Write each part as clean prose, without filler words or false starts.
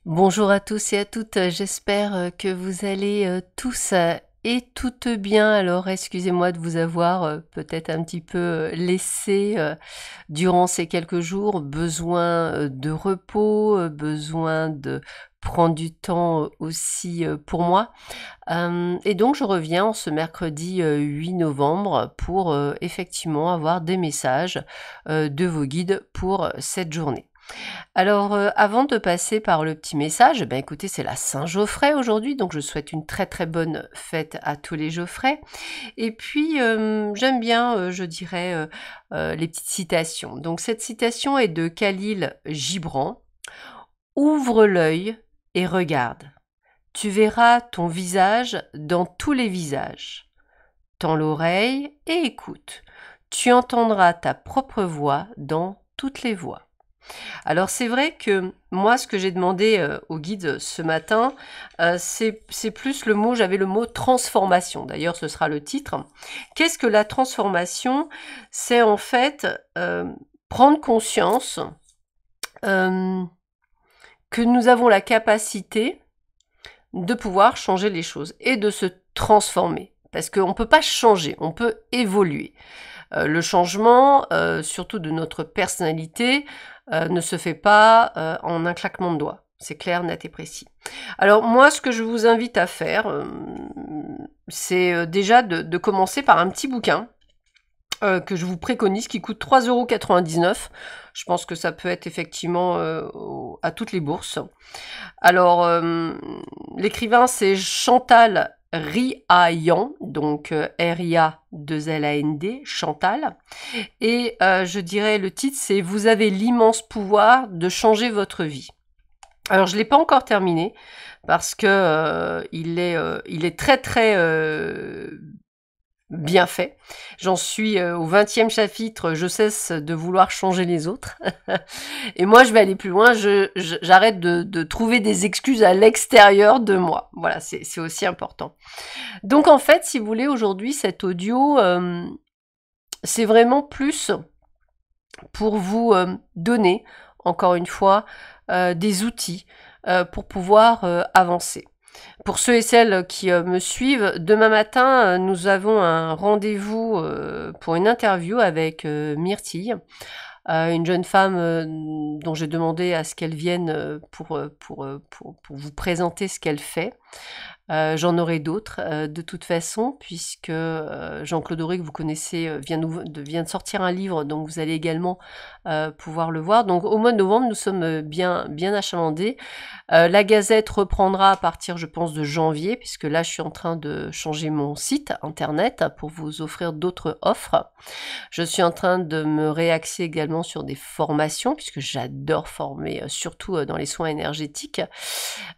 Bonjour à tous et à toutes, j'espère que vous allez tous et toutes bien. Alors excusez-moi de vous avoir peut-être un petit peu laissé durant ces quelques jours, besoin de repos, besoin de prendre du temps aussi pour moi. Et donc je reviens en ce mercredi 8 novembre pour effectivement avoir des messages de vos guides pour cette journée. Alors, avant de passer par le petit message, eh ben, écoutez, c'est la Saint-Geoffrey aujourd'hui, donc je souhaite une très, très bonne fête à tous les Geoffrey. Et puis, j'aime bien, je dirais, les petites citations. Donc cette citation est de Khalil Gibran: «Ouvre l'œil et regarde. Tu verras ton visage dans tous les visages. Tends l'oreille et écoute. Tu entendras ta propre voix dans toutes les voix.» Alors c'est vrai que moi, ce que j'ai demandé au guide ce matin, c'est plus le mot, j'avais le mot transformation. D'ailleurs, ce sera le titre. Qu'est-ce que la transformation? C'est en fait prendre conscience euh, que nous avons la capacité de pouvoir changer les choses et de se transformer. Parce qu'on ne peut pas changer, on peut évoluer. Le changement, surtout de notre personnalité, ne se fait pas en un claquement de doigts. C'est clair, net et précis. Alors moi, ce que je vous invite à faire, c'est déjà de commencer par un petit bouquin que je vous préconise, qui coûte 3,99 €. Je pense que ça peut être effectivement à toutes les bourses. Alors, l'écrivain, c'est Chantal Riayan, donc R-I-A-2-L-A-N-D, Chantal. Et je dirais, le titre, c'est «Vous avez l'immense pouvoir de changer votre vie». Alors, je ne l'ai pas encore terminé, parce que il est très très bien fait. J'en suis au 20e chapitre, je cesse de vouloir changer les autres. Et moi, je vais aller plus loin, j'arrête de trouver des excuses à l'extérieur de moi. Voilà, c'est aussi important. Donc en fait, si vous voulez, aujourd'hui, cet audio, c'est vraiment plus pour vous donner, encore une fois, des outils pour pouvoir avancer. Pour ceux et celles qui me suivent, demain matin, nous avons un rendez-vous pour une interview avec Myrtille, une jeune femme dont j'ai demandé à ce qu'elle vienne pour vous présenter ce qu'elle fait. J'en aurai d'autres de toute façon, puisque Jean-Claude Auré, que vous connaissez, vient de sortir un livre, donc vous allez également pouvoir le voir. Donc au mois de novembre, nous sommes bien, bien achalandés. La Gazette reprendra à partir, je pense, de janvier, puisque là, je suis en train de changer mon site internet pour vous offrir d'autres offres. Je suis en train de me réaxer également sur des formations, puisque j'adore former, surtout dans les soins énergétiques.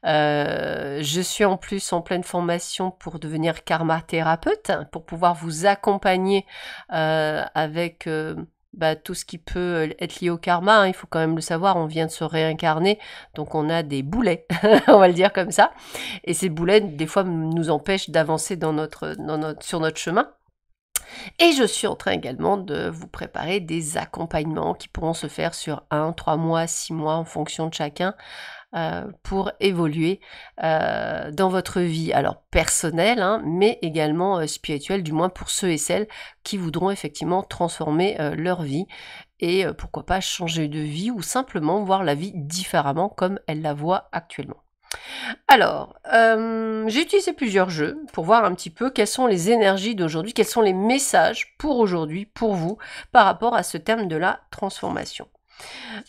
Je suis en plus en pleine formation pour devenir karma thérapeute, pour pouvoir vous accompagner avec tout ce qui peut être lié au karma, hein. Il faut quand même le savoir, on vient de se réincarner, donc on a des boulets, on va le dire comme ça. Et ces boulets, des fois, nous empêchent d'avancer sur notre chemin. Et je suis en train également de vous préparer des accompagnements qui pourront se faire sur 1, 3 mois, 6 mois, en fonction de chacun, pour évoluer dans votre vie, alors personnelle, hein, mais également spirituelle, du moins pour ceux et celles qui voudront effectivement transformer leur vie et pourquoi pas changer de vie ou simplement voir la vie différemment comme elle la voit actuellement. Alors, j'ai utilisé plusieurs jeux pour voir un petit peu quelles sont les énergies d'aujourd'hui, quels sont les messages pour aujourd'hui, pour vous, par rapport à ce thème de la transformation.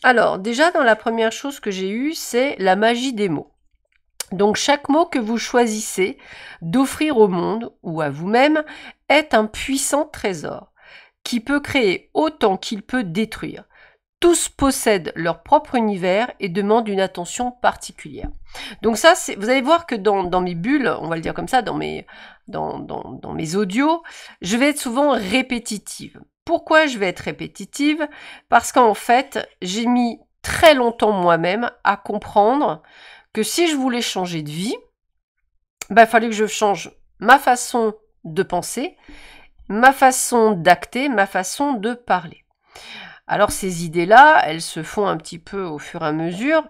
Alors, déjà, dans la première chose que j'ai eue, c'est la magie des mots. Donc, chaque mot que vous choisissez d'offrir au monde ou à vous-même est un puissant trésor qui peut créer autant qu'il peut détruire. Tous possèdent leur propre univers et demandent une attention particulière. Donc ça, vous allez voir que dans mes bulles, on va le dire comme ça, dans mes audios, je vais être souvent répétitive. Pourquoi je vais être répétitive? Parce qu'en fait, j'ai mis très longtemps moi-même à comprendre que si je voulais changer de vie, il fallait que je change ma façon de penser, ma façon d'acter, ma façon de parler. Alors ces idées-là, elles se font un petit peu au fur et à mesure,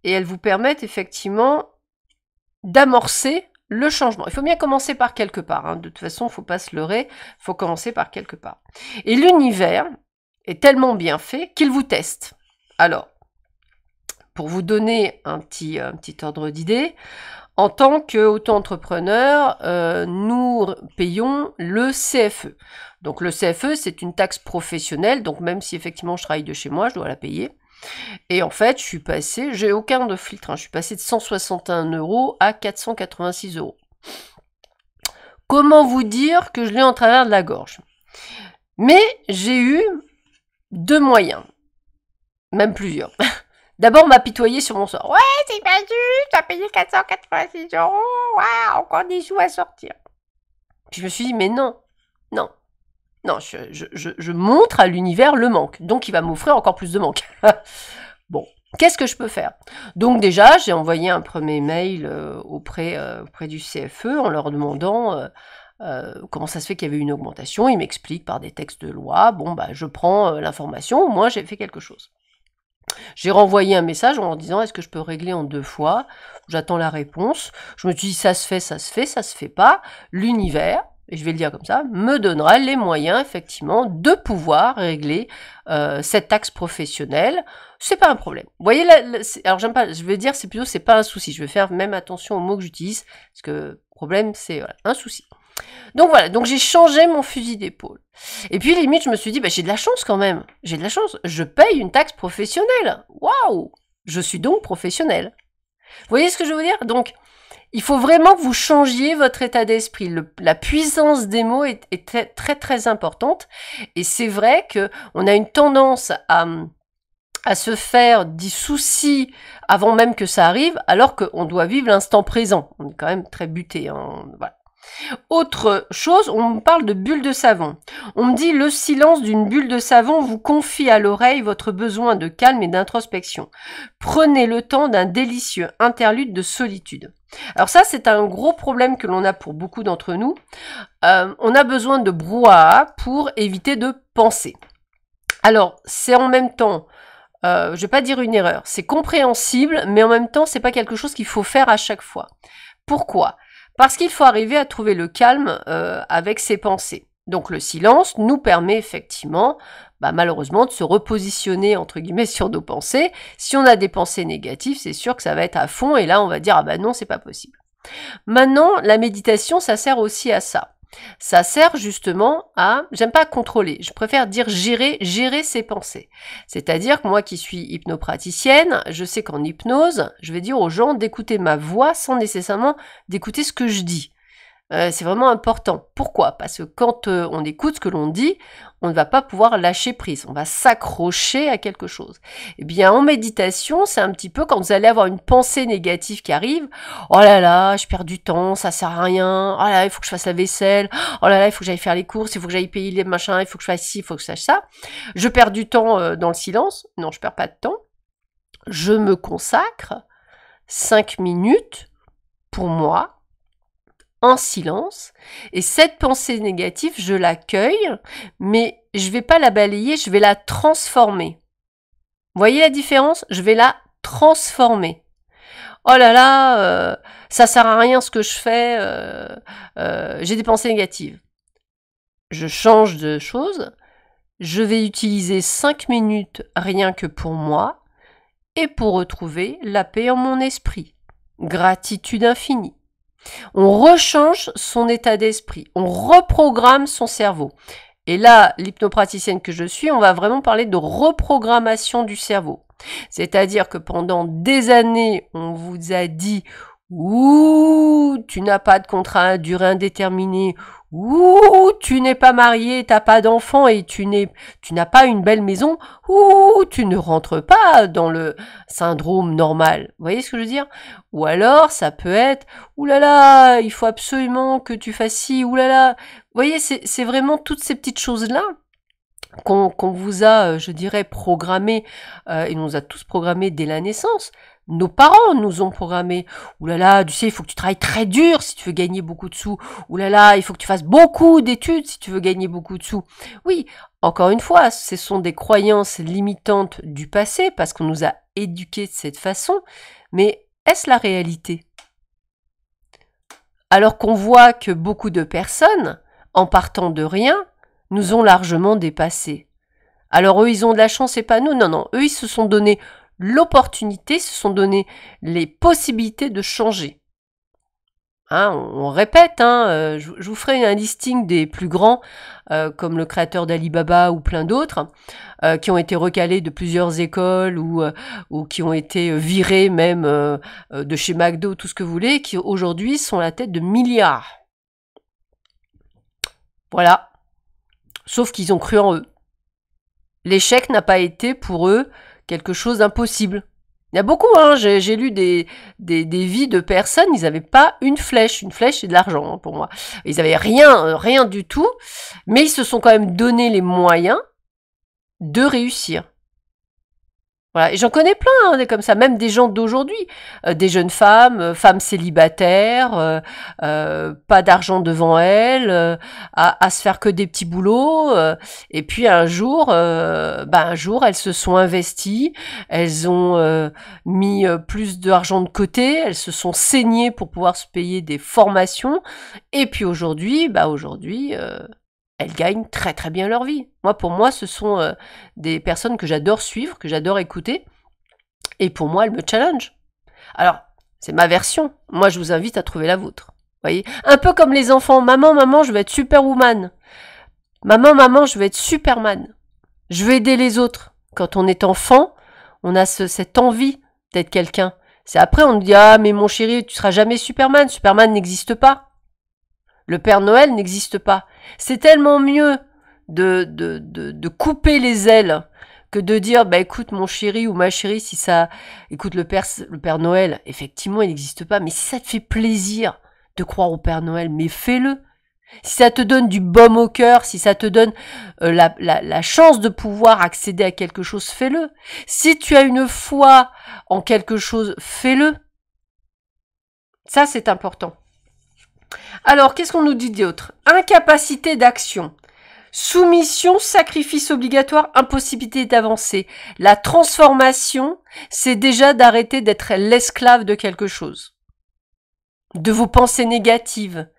et elles vous permettent effectivement d'amorcer le changement. Il faut bien commencer par quelque part, hein. De toute façon, il ne faut pas se leurrer, il faut commencer par quelque part. Et l'univers est tellement bien fait qu'il vous teste. Alors, pour vous donner un petit ordre d'idée, en tant qu'auto-entrepreneur, nous payons le CFE. Donc le CFE, c'est une taxe professionnelle, donc même si effectivement je travaille de chez moi, je dois la payer. Et en fait, je suis passée, j'ai aucun de filtre, hein, je suis passée de 161 € à 486 €. Comment vous dire que je l'ai en travers de la gorge? Mais j'ai eu deux moyens, même plusieurs. D'abord, m'apitoyer sur mon sort. Ouais, c'est pas juste, tu as payé 486 €, ouais, encore des sous à sortir. Puis je me suis dit, mais non, non, non, je montre à l'univers le manque, donc il va m'offrir encore plus de manque. Bon, qu'est-ce que je peux faire? Donc déjà, j'ai envoyé un premier mail auprès du CFE en leur demandant comment ça se fait qu'il y avait une augmentation. Ils m'expliquent par des textes de loi. Bon, bah, je prends l'information, moi j'ai fait quelque chose. J'ai renvoyé un message en leur disant, est-ce que je peux régler en 2 fois? J'attends la réponse. Je me suis dit, ça se fait, ça se fait, ça se fait pas. L'univers, et je vais le dire comme ça, me donnera les moyens, effectivement, de pouvoir régler cette taxe professionnelle. C'est pas un problème. Vous voyez, alors j'aime pas, je vais dire, c'est plutôt, c'est pas un souci. Je vais faire même attention aux mots que j'utilise, parce que problème, c'est voilà, un souci. Donc voilà, donc j'ai changé mon fusil d'épaule. Et puis limite, je me suis dit, bah, j'ai de la chance quand même. J'ai de la chance. Je paye une taxe professionnelle. Waouh! Je suis donc professionnelle. Vous voyez ce que je veux dire? Donc, il faut vraiment que vous changiez votre état d'esprit. La puissance des mots est très, très, très importante. Et c'est vrai qu'on a une tendance à se faire des soucis avant même que ça arrive, alors qu'on doit vivre l'instant présent. On est quand même très buté, hein, voilà. Autre chose, on me parle de bulle de savon. On me dit le silence d'une bulle de savon vous confie à l'oreille votre besoin de calme et d'introspection. Prenez le temps d'un délicieux interlude de solitude. Alors ça, c'est un gros problème que l'on a pour beaucoup d'entre nous. On a besoin de brouhaha pour éviter de penser. Alors, c'est en même temps, je vais pas dire une erreur, c'est compréhensible, mais en même temps, c'est pas quelque chose qu'il faut faire à chaque fois. Pourquoi ? Parce qu'il faut arriver à trouver le calme avec ses pensées. Donc le silence nous permet effectivement, malheureusement, de se repositionner entre guillemets sur nos pensées. Si on a des pensées négatives, c'est sûr que ça va être à fond et là on va dire ah bah non, c'est pas possible. Maintenant, la méditation, ça sert aussi à ça. Ça sert justement à, j'aime pas contrôler, je préfère dire gérer ses pensées. C'est-à-dire que moi qui suis hypnopraticienne, je sais qu'en hypnose, je vais dire aux gens d'écouter ma voix sans nécessairement d'écouter ce que je dis. C'est vraiment important. Pourquoi? Parce que quand on écoute ce que l'on dit, on ne va pas pouvoir lâcher prise, on va s'accrocher à quelque chose. Eh bien, en méditation, c'est un petit peu quand vous allez avoir une pensée négative qui arrive, oh là là, je perds du temps, ça sert à rien, oh là là, il faut que je fasse la vaisselle, oh là là, il faut que j'aille faire les courses, il faut que j'aille payer les machins, il faut que je fasse ci, il faut que je sache ça. Je perds du temps dans le silence, non, je perds pas de temps. Je me consacre 5 minutes pour moi, en silence, et cette pensée négative, je l'accueille, mais je vais pas la balayer, je vais la transformer. Vous voyez la différence? Je vais la transformer. Oh là là, ça sert à rien ce que je fais, j'ai des pensées négatives. Je change de chose, je vais utiliser 5 minutes rien que pour moi, et pour retrouver la paix en mon esprit. Gratitude infinie. On rechange son état d'esprit, on reprogramme son cerveau. Et là, l'hypnopraticienne que je suis, on va vraiment parler de reprogrammation du cerveau. C'est-à-dire que pendant des années, on vous a dit « Ouh, tu n'as pas de contrat à durée indéterminée. Ouh, tu n'es pas marié, t'as pas d'enfant et tu n'as pas une belle maison. Ouh, tu ne rentres pas dans le syndrome normal. » Vous voyez ce que je veux dire? Ou alors, ça peut être « Ouh là là, il faut absolument que tu fasses ci, ouh là là. » Vous voyez, c'est vraiment toutes ces petites choses-là qu'on vous a, je dirais, programmé, et on nous a tous programmés dès la naissance. Nos parents nous ont programmés. Ouh là là, tu sais, il faut que tu travailles très dur si tu veux gagner beaucoup de sous. Ouh là là, il faut que tu fasses beaucoup d'études si tu veux gagner beaucoup de sous. Oui, encore une fois, ce sont des croyances limitantes du passé parce qu'on nous a éduqués de cette façon, mais est-ce la réalité? Alors qu'on voit que beaucoup de personnes, en partant de rien, nous ont largement dépassés. Alors eux, ils ont de la chance et pas nous. Non, non, eux, ils se sont donné l'opportunité, se sont donné les possibilités de changer. Hein, on répète, hein, je vous ferai un listing des plus grands, comme le créateur d'Alibaba ou plein d'autres, qui ont été recalés de plusieurs écoles ou qui ont été virés même de chez McDo, tout ce que vous voulez, qui aujourd'hui sont à la tête de milliards. Voilà. Sauf qu'ils ont cru en eux. L'échec n'a pas été pour eux quelque chose d'impossible. Il y a beaucoup, hein, j'ai lu des vies de personnes, ils n'avaient pas une flèche. Une flèche, c'est de l'argent, hein, pour moi. Ils n'avaient rien du tout, mais ils se sont quand même donné les moyens de réussir. Voilà, et j'en connais plein, hein, des comme ça, même des gens d'aujourd'hui, des jeunes femmes, femmes célibataires, pas d'argent devant elles, à se faire que des petits boulots, et puis un jour, elles se sont investies, elles ont mis plus d'argent de côté, elles se sont saignées pour pouvoir se payer des formations, et puis aujourd'hui, elles gagnent très très bien leur vie. Pour moi, ce sont des personnes que j'adore suivre, que j'adore écouter, et pour moi, elles me challenge. Alors, c'est ma version. Moi, je vous invite à trouver la vôtre. Voyez, un peu comme les enfants. Maman, je veux être superwoman. Maman, je veux être superman. Je veux aider les autres. Quand on est enfant, on a cette envie d'être quelqu'un. C'est après, on nous dit, ah, mais mon chéri, tu seras jamais Superman. Superman n'existe pas. Le Père Noël n'existe pas. C'est tellement mieux de couper les ailes que de dire, écoute mon chéri ou ma chérie, si ça, écoute le Père Noël, effectivement il n'existe pas, mais si ça te fait plaisir de croire au Père Noël, mais fais-le. Si ça te donne du baume au cœur, si ça te donne la chance de pouvoir accéder à quelque chose, fais-le. Si tu as une foi en quelque chose, fais-le. Ça, c'est important. Alors, qu'est-ce qu'on nous dit d'autre? Incapacité d'action. Soumission, sacrifice obligatoire, impossibilité d'avancer. La transformation, c'est déjà d'arrêter d'être l'esclave de quelque chose. De vos pensées négatives.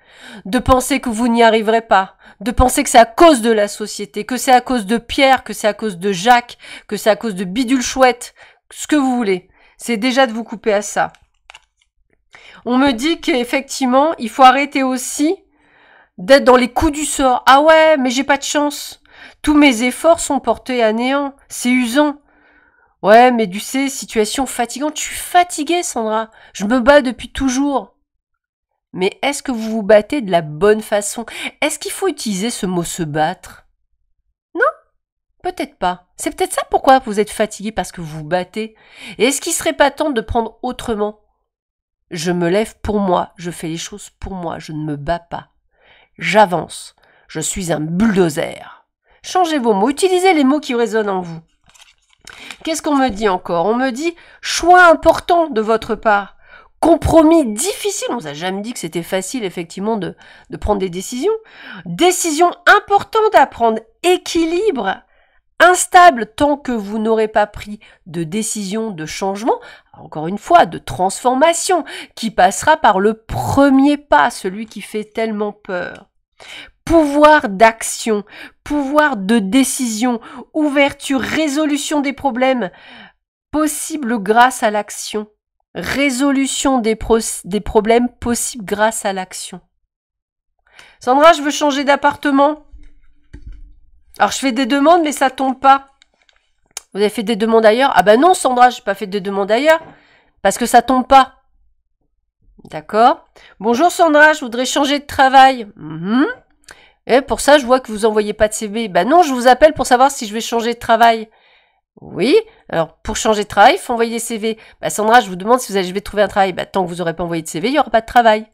De penser que vous n'y arriverez pas. De penser que c'est à cause de la société, que c'est à cause de Pierre, que c'est à cause de Jacques, que c'est à cause de Bidule Chouette. Ce que vous voulez. C'est déjà de vous couper à ça. On me dit qu'effectivement, il faut arrêter aussi d'être dans les coups du sort. Ah ouais, mais j'ai pas de chance. Tous mes efforts sont portés à néant. C'est usant. Ouais, mais tu sais, situation fatigante. Je suis fatiguée, Sandra. Je me bats depuis toujours. Mais est-ce que vous vous battez de la bonne façon? Est-ce qu'il faut utiliser ce mot se battre? Non, peut-être pas. C'est peut-être ça pourquoi vous êtes fatigué, parce que vous vous battez. Et est-ce qu'il serait pas temps de prendre autrement? Je me lève pour moi, je fais les choses pour moi, je ne me bats pas. J'avance, je suis un bulldozer. Changez vos mots, utilisez les mots qui résonnent en vous. Qu'est-ce qu'on me dit encore? On me dit choix important de votre part. Compromis difficile, on vous a jamais dit que c'était facile effectivement de prendre des décisions. Décision importante à prendre, équilibre. Instable tant que vous n'aurez pas pris de décision de changement, encore une fois, de transformation, qui passera par le premier pas, celui qui fait tellement peur. Pouvoir d'action, pouvoir de décision, ouverture, résolution des problèmes, possible grâce à l'action. Résolution des problèmes possible grâce à l'action. Sandra, je veux changer d'appartement. Alors, je fais des demandes, mais ça tombe pas. Vous avez fait des demandes ailleurs? Ah ben non, Sandra, j'ai pas fait de demandes ailleurs. Parce que ça tombe pas. D'accord. Bonjour Sandra, je voudrais changer de travail. Et pour ça, je vois que vous envoyez pas de CV. Ben non, je vous appelle pour savoir si je vais changer de travail. Oui, alors pour changer de travail, il faut envoyer des CV. Ben Sandra, je vous demande si je vais trouver un travail. Ben, tant que vous n'aurez pas envoyé de CV, il n'y aura pas de travail.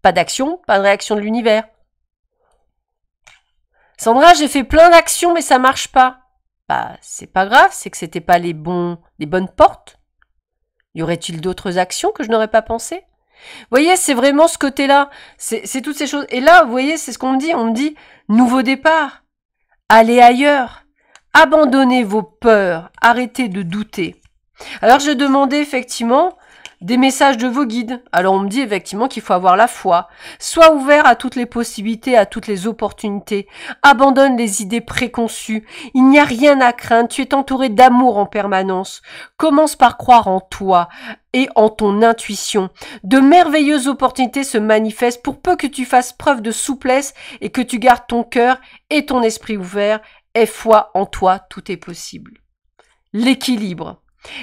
Pas d'action, pas de réaction de l'univers. Sandra, j'ai fait plein d'actions, mais ça marche pas. Bah, c'est pas grave, c'est que c'était pas les bonnes portes. Y aurait-il d'autres actions que je n'aurais pas pensé? Vous voyez, c'est vraiment ce côté-là. C'est toutes ces choses. Et là, vous voyez, c'est ce qu'on me dit. On me dit, nouveau départ. Allez ailleurs. Abandonnez vos peurs. Arrêtez de douter. Alors j'ai demandé effectivement des messages de vos guides. Alors on me dit effectivement qu'il faut avoir la foi. Sois ouvert à toutes les possibilités, à toutes les opportunités. Abandonne les idées préconçues. Il n'y a rien à craindre. Tu es entouré d'amour en permanence. Commence par croire en toi et en ton intuition. De merveilleuses opportunités se manifestent pour peu que tu fasses preuve de souplesse et que tu gardes ton cœur et ton esprit ouverts. Aie foi en toi, tout est possible. L'équilibre.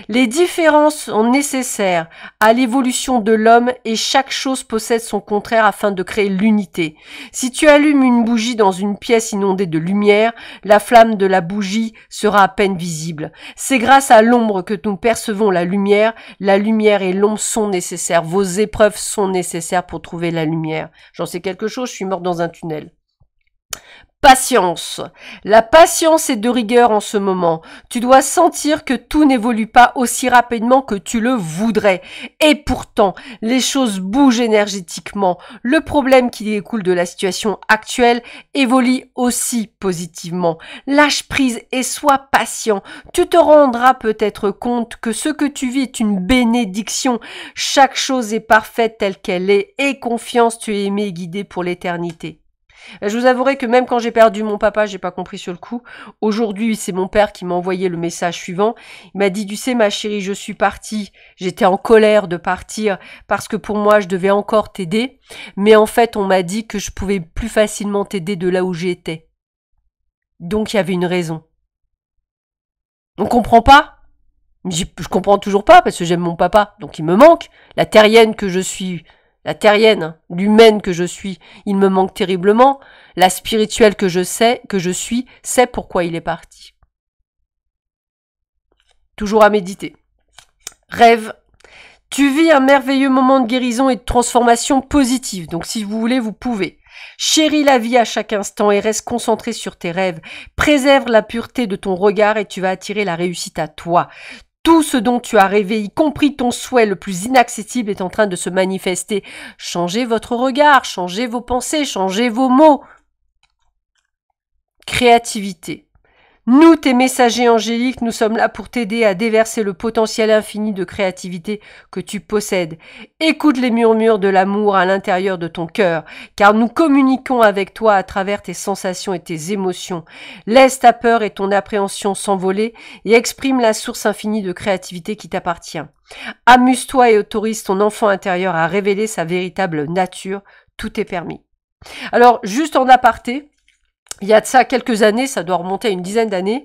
Les différences sont nécessaires à l'évolution de l'homme et chaque chose possède son contraire afin de créer l'unité. Si tu allumes une bougie dans une pièce inondée de lumière, la flamme de la bougie sera à peine visible. C'est grâce à l'ombre que nous percevons la lumière. La lumière et l'ombre sont nécessaires. Vos épreuves sont nécessaires pour trouver la lumière. J'en sais quelque chose, je suis morte dans un tunnel. Patience. La patience est de rigueur en ce moment. Tu dois sentir que tout n'évolue pas aussi rapidement que tu le voudrais. Et pourtant, les choses bougent énergétiquement. Le problème qui découle de la situation actuelle évolue aussi positivement. Lâche prise et sois patient. Tu te rendras peut-être compte que ce que tu vis est une bénédiction. Chaque chose est parfaite telle qu'elle est. Aie confiance, tu es aimé et guidé pour l'éternité. Je vous avouerai que même quand j'ai perdu mon papa, j'ai pas compris sur le coup. Aujourd'hui, c'est mon père qui m'a envoyé le message suivant. Il m'a dit, tu sais, ma chérie, je suis partie. J'étais en colère de partir parce que pour moi, je devais encore t'aider. Mais en fait, on m'a dit que je pouvais plus facilement t'aider de là où j'étais. Donc, il y avait une raison. On comprend pas? Je comprends toujours pas parce que j'aime mon papa. Donc, il me manque. La terrienne que je suis... La terrienne, l'humaine que je suis, il me manque terriblement. La spirituelle que je suis, sait pourquoi il est parti. Toujours à méditer. Rêve. Tu vis un merveilleux moment de guérison et de transformation positive. Donc si vous voulez, vous pouvez. Chéris la vie à chaque instant et reste concentré sur tes rêves. Préserve la pureté de ton regard et tu vas attirer la réussite à toi. Tout ce dont tu as rêvé, y compris ton souhait le plus inaccessible, est en train de se manifester. Changez votre regard, changez vos pensées, changez vos mots. Créativité. Nous, tes messagers angéliques, nous sommes là pour t'aider à déverser le potentiel infini de créativité que tu possèdes. Écoute les murmures de l'amour à l'intérieur de ton cœur, car nous communiquons avec toi à travers tes sensations et tes émotions. Laisse ta peur et ton appréhension s'envoler et exprime la source infinie de créativité qui t'appartient. Amuse-toi et autorise ton enfant intérieur à révéler sa véritable nature. Tout est permis. Alors, juste en aparté, il y a de ça quelques années, ça doit remonter à une dizaine d'années.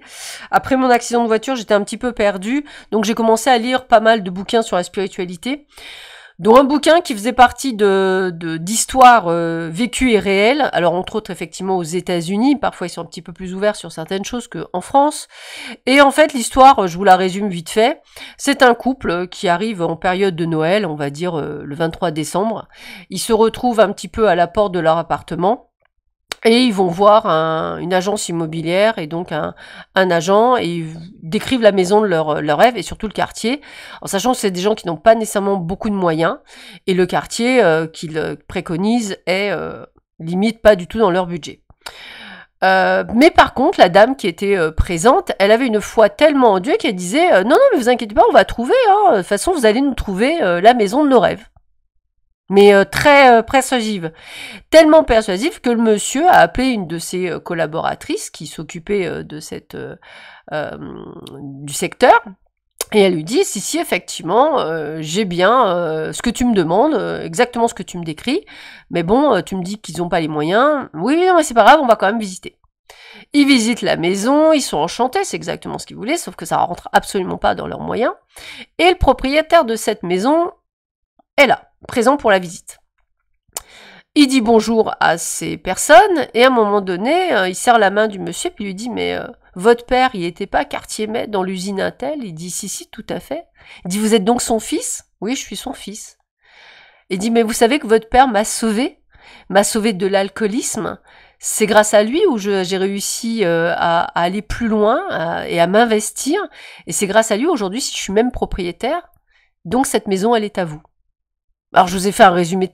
Après mon accident de voiture, j'étais un petit peu perdue. Donc j'ai commencé à lire pas mal de bouquins sur la spiritualité. Dont un bouquin qui faisait partie d'histoires vécues et réelles. Alors entre autres effectivement aux États-Unis. Parfois ils sont un petit peu plus ouverts sur certaines choses qu'en France. Et en fait l'histoire, je vous la résume vite fait. C'est un couple qui arrive en période de Noël, on va dire le 23 décembre. Ils se retrouvent un petit peu à la porte de leur appartement. Et ils vont voir une agence immobilière et donc un agent et ils décrivent la maison de leur rêve et surtout le quartier, en sachant que c'est des gens qui n'ont pas nécessairement beaucoup de moyens et le quartier qu'ils préconisent est limite pas du tout dans leur budget. Mais par contre, la dame qui était présente, elle avait une foi tellement en Dieu qu'elle disait non, mais vous inquiétez pas, on va trouver, hein, de toute façon vous allez nous trouver la maison de nos rêves. Mais très persuasive. Tellement persuasive que le monsieur a appelé une de ses collaboratrices qui s'occupait de du secteur. Et elle lui dit, si, effectivement, j'ai bien ce que tu me demandes, exactement ce que tu me décris. Mais bon, tu me dis qu'ils n'ont pas les moyens. Oui, non, mais c'est pas grave, on va quand même visiter. Ils visitent la maison, ils sont enchantés, c'est exactement ce qu'ils voulaient, sauf que ça rentre absolument pas dans leurs moyens. Et le propriétaire de cette maison est là, présent pour la visite. Il dit bonjour à ces personnes et à un moment donné, il serre la main du monsieur puis lui dit mais votre père, il était pas quartier-maître dans l'usine Intel? Il dit si, tout à fait. Il dit vous êtes donc son fils? Oui, je suis son fils. Il dit mais vous savez que votre père m'a sauvé de l'alcoolisme. C'est grâce à lui où j'ai réussi à aller plus loin et à m'investir. Et c'est grâce à lui aujourd'hui si je suis même propriétaire. Donc cette maison, elle est à vous. Alors je vous ai fait un résumé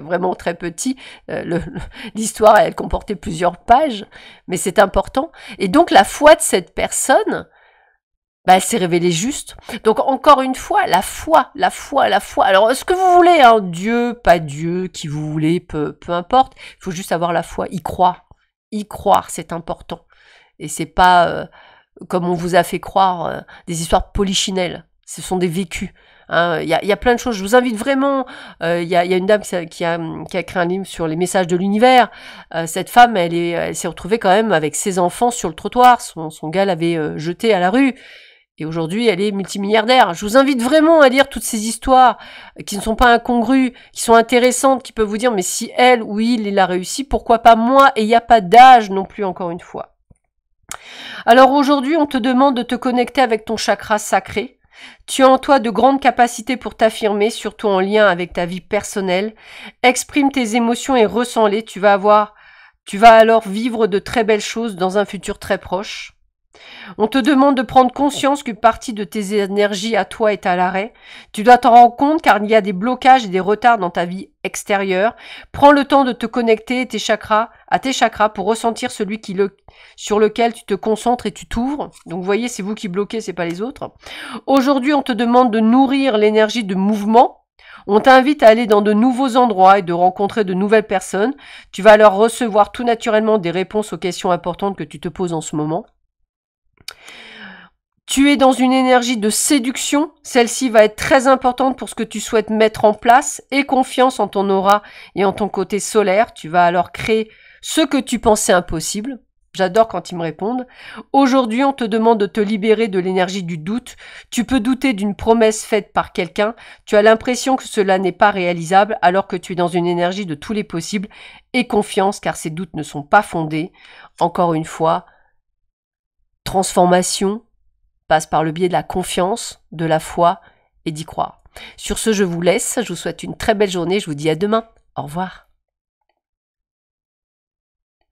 vraiment très petit. L'histoire, elle comportait plusieurs pages, mais c'est important. Et donc la foi de cette personne bah, elle s'est révélée juste. Donc encore une fois, la foi, la foi, la foi. Alors ce que vous voulez, hein, Dieu, pas Dieu, qui vous voulez, peu importe. Il faut juste avoir la foi, y croire. Y croire, c'est important. Et c'est pas comme on vous a fait croire des histoires polichinelles. Ce sont des vécus. Hein. Il y a plein de choses. Je vous invite vraiment. Il y a une dame qui a écrit un livre sur les messages de l'univers. Cette femme, elle s'est retrouvée quand même avec ses enfants sur le trottoir. Son gars l'avait jetée à la rue. Et aujourd'hui, elle est multimilliardaire. Je vous invite vraiment à lire toutes ces histoires qui ne sont pas incongrues, qui sont intéressantes, qui peuvent vous dire, mais si elle ou il a réussi, pourquoi pas moi? Et il n'y a pas d'âge non plus, encore une fois. Alors aujourd'hui, on te demande de te connecter avec ton chakra sacré. Tu as en toi de grandes capacités pour t'affirmer, surtout en lien avec ta vie personnelle. Exprime tes émotions et ressens-les. Tu vas alors vivre de très belles choses dans un futur très proche. On te demande de prendre conscience qu'une partie de tes énergies à toi est à l'arrêt. Tu dois t'en rendre compte car il y a des blocages et des retards dans ta vie extérieure. Prends le temps de te connecter à tes chakras pour ressentir celui sur lequel tu te concentres et tu t'ouvres. Donc vous voyez, c'est vous qui bloquez, c'est pas les autres. Aujourd'hui, on te demande de nourrir l'énergie de mouvement. On t'invite à aller dans de nouveaux endroits et de rencontrer de nouvelles personnes. Tu vas alors recevoir tout naturellement des réponses aux questions importantes que tu te poses en ce moment. Tu es dans une énergie de séduction, celle-ci va être très importante pour ce que tu souhaites mettre en place. Aie confiance en ton aura et en ton côté solaire, tu vas alors créer ce que tu pensais impossible. J'adore quand ils me répondent. Aujourd'hui, on te demande de te libérer de l'énergie du doute. Tu peux douter d'une promesse faite par quelqu'un. Tu as l'impression que cela n'est pas réalisable alors que tu es dans une énergie de tous les possibles. Aie confiance car ces doutes ne sont pas fondés. Encore une fois, transformation passe par le biais de la confiance, de la foi et d'y croire. Sur ce, je vous laisse. Je vous souhaite une très belle journée. Je vous dis à demain. Au revoir.